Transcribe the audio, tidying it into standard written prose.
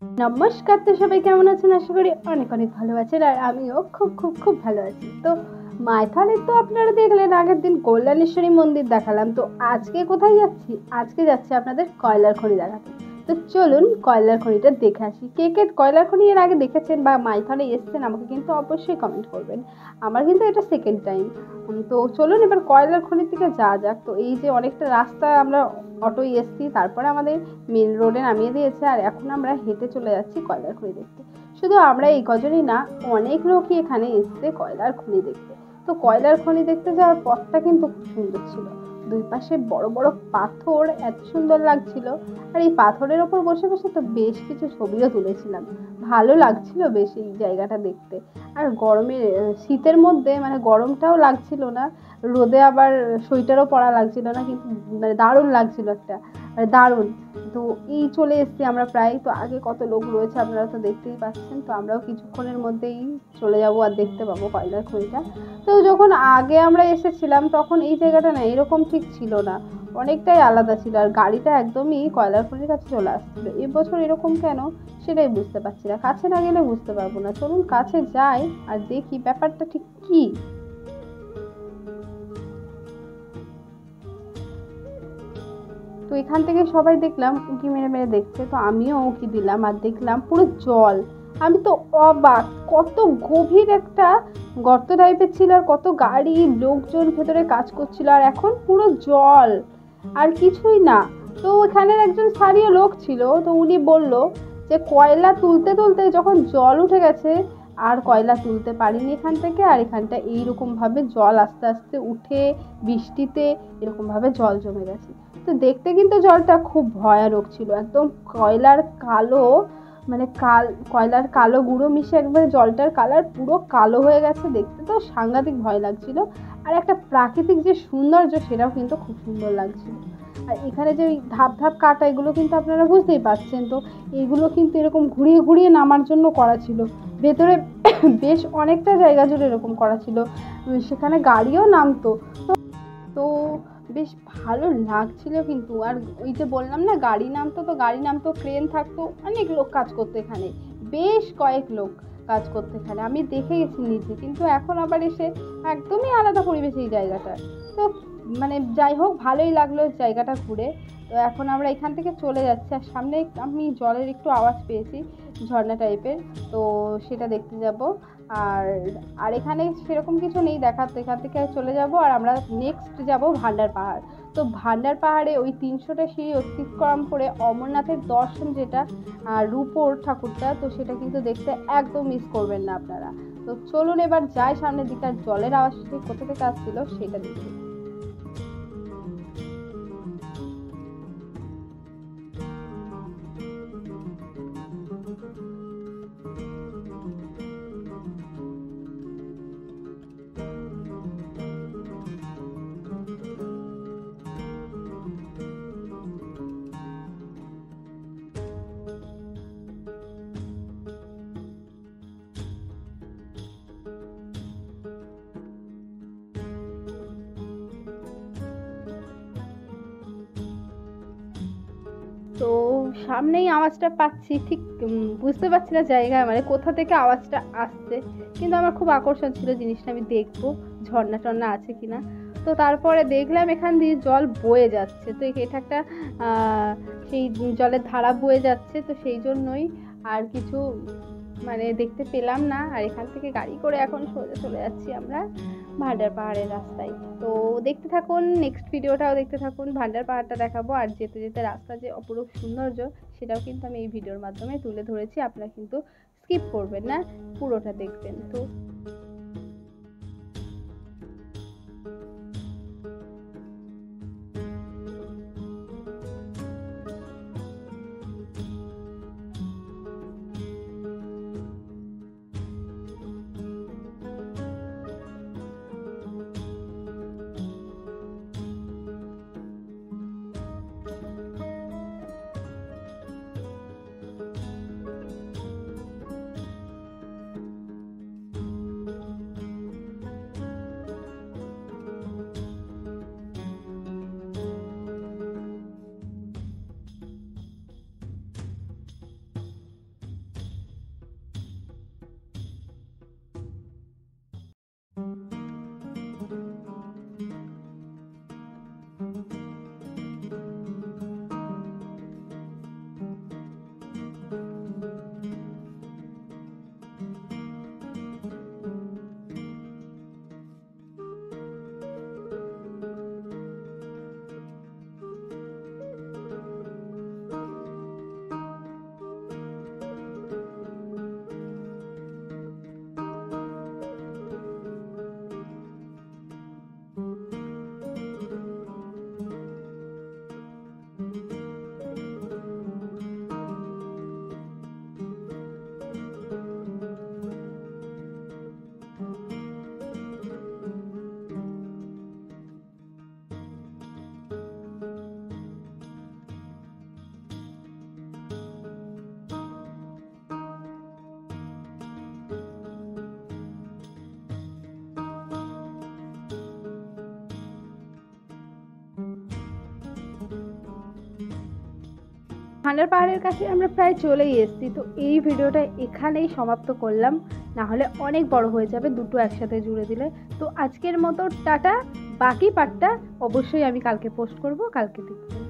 নমস্কার, তো সবাই কেমন আছেন? আশা করি অনেক অনেক ভালো আছেন। আর আমিও খুব খুব খুব ভালো আছি। তো মাইথনে তো আপনারা দেখলেন আগের দিন কল্যাণেশ্বরী মন্দির দেখালাম। তো আজকে কোথায় যাচ্ছি? আজকে যাচ্ছি আপনাদের কয়লার খনি দেখাতে। তো চলুন কয়লার খনিটা দেখে আসি। কে কে কয়লার খনি এর আগে দেখেছেন বা মাইথনে এসেছেন আমাকে কিন্তু অবশ্যই কমেন্ট করবেন। আমার কিন্তু এটা সেকেন্ড টাইম। তো চলুন এবার কয়লার খনির দিকে যাওয়া যাক। তো এই যে অনেকটা রাস্তা আমরা অটোয় এসছি, তারপরে আমাদের মেন রোডে নামিয়ে দিয়েছে, আর এখন আমরা হেঁটে চলে যাচ্ছি কয়লার খনি দেখতে। শুধু আমরা এই কজনই না, অনেক লোকই এখানে এসছে কয়লার খনি দেখতে। তো কয়লার খনি দেখতে যাওয়ার পথটা কিন্তু খুব সুন্দর ছিল। দুই পাশে বড় বড় পাথর, এত সুন্দর লাগছিল। আর এই পাথরের ওপর বসে বসে তো বেশ কিছু ছবিও তুলেছিলাম। ভালো লাগছিল বেশ এই জায়গাটা দেখতে। আর গরমে শীতের মধ্যে মানে গরমটাও লাগছিল না, রোদে আবার সোয়েটারও পরা লাগছিল না, কিন্তু মানে দারুণ লাগছিল একটা, মানে দারুণ। তো এই চলে এসেছি আমরা প্রায়। তো আগে কত লোক রয়েছে আপনারা তো দেখতেই পাচ্ছেন। তো আমরাও কিছুক্ষণের মধ্যেই চলে যাব আর দেখতে পাবো কয়লার খনিটা। তো যখন আগে আমরা এসেছিলাম তখন এই জায়গাটা না এরকম ঠিক ছিল না, অনেকটাই আলাদা ছিল। আর গাড়িটা একদমই কয়লার খনির কাছে চলে আসছিল। এবছর এরকম কেন সেটাই বুঝতে পারছি না, কাছে না গেলে বুঝতে পারবো না। চলুন কাছে যাই আর দেখি ব্যাপারটা ঠিক কি। তো এখান থেকে সবাই দেখলাম উঁকি মেরে মেরে দেখছে, তো আমিও উঁকি দিলাম আর দেখলাম পুরো জল। আমি তো অবাক, কত গভীর একটা গর্ত টাইপের ছিল, আর কত গাড়ি লোকজন ভেতরে কাজ করছিল, আর এখন পুরো জল আর কিছুই না। তো এখানের একজন স্থানীয় লোক ছিল, তো উনি বলল যে কয়লা তুলতে তুলতে যখন জল উঠে গেছে আর কয়লা তুলতে পারিনি এখান থেকে, আর এখানটা এইরকম ভাবে জল আস্তে আস্তে উঠে বৃষ্টিতে এরকম ভাবে জল জমে গেছে। তো দেখতে কিন্তু জলটা খুব ভয়ানক ছিল, একদম কয়লার কালো, মানে কয়লার কালো গুঁড়ো মিশে একবারে জলটার কালার পুরো কালো হয়ে গেছে। দেখতে তো সাংঘাতিক ভয় লাগছিল। আর একটা প্রাকৃতিক যে সৌন্দর্য সেটাও কিন্তু খুব সুন্দর লাগছিল। আর এখানে যে ওই ধাপ ধাপ কাটা, এগুলো কিন্তু আপনারা বুঝতেই পারছেন। তো এগুলো কিন্তু এরকম ঘুরিয়ে ঘুরিয়ে নামার জন্য করা ছিল ভেতরে। বেশ অনেকটা জায়গা জুড়ে এরকম করা ছিল, সেখানে গাড়িও নামতো। তো বেশ ভালো লাগছিল কিন্তু। আর ওই যে বললাম না গাড়ি নামতো, তো গাড়ি নামতো, ক্রেন থাকতো, অনেক লোক কাজ করতো এখানে, বেশ কয়েক লোক কাজ করতো এখানে। আমি দেখে গেছি নিজে, কিন্তু এখন আবার এসে একদমই আলাদা পরিবেশ এই জায়গাটা। তো মানে যাই হোক, ভালোই লাগলো জায়গাটা ঘুরে। তো এখন আমরা এখান থেকে চলে যাচ্ছি, আর সামনে আমি জলের একটু আওয়াজ পেয়েছি, ঝর্ণা টাইপের। তো সেটা দেখতে যাব। আর আর এখানে সেরকম কিছু নেই দেখার। তো এখান থেকে চলে যাব আর আমরা নেক্সট যাব ভান্ডার পাহাড়। তো ভান্ডার পাহাড়ে ওই 300টা সিঁড়ি অতিক্রম করে অমরনাথের দর্শন, যেটা রূপোর ঠাকুরটা, তো সেটা কিন্তু দেখতে একদম মিস করবেন না আপনারা। তো চলুন এবার যাই সামনের দিকে। আর জলের আওয়াজটা কোথা থেকে আসছিল সেটা দেখি। তো সামনেই আওয়াজটা পাচ্ছি, ঠিক বুঝতে পারছি না জায়গা মানে কোথা থেকে আওয়াজটা আসছে, কিন্তু আমার খুব আকর্ষণ ছিল জিনিসটা, আমি দেখবো ঝর্ণা টর্ণা আছে কিনা। তো তারপরে দেখলাম এখান দিয়ে জল বয়ে যাচ্ছে। তো এটা একটা সেই জলের ধারা বয়ে যাচ্ছে, তো সেই জন্যই আর কিছু মানে দেখতে পেলাম না। আর এখান থেকে গাড়ি করে এখন সোজা চলে যাচ্ছি আমরা ভান্ডার পাহাড়ের রাস্তায়। তো দেখতে থাকুন, নেক্সট ভিডিওটাও দেখতে থাকুন, ভান্ডার পাহাড়টা দেখাবো। আর যেতে যেতে রাস্তার যে অপরূপ সৌন্দর্য সেটাও কিন্তু আমি এই ভিডিওর মাধ্যমে তুলে ধরেছি, আপনারা কিন্তু স্কিপ করবেন না, পুরোটা দেখবেন। তো ভান্ডার পাহাড়ের কাছে আমরা প্রায় চলেই এসেছি। তো এই ভিডিওটা এখানেই সমাপ্ত করলাম, না হলে অনেক বড় হয়ে যাবে দুটো একসাথে জুড়ে দিলে। তো আজকের মতো টাটা, বাকি পার্টটা অবশ্যই আমি কালকে পোস্ট করব, কালকে দেখবেন।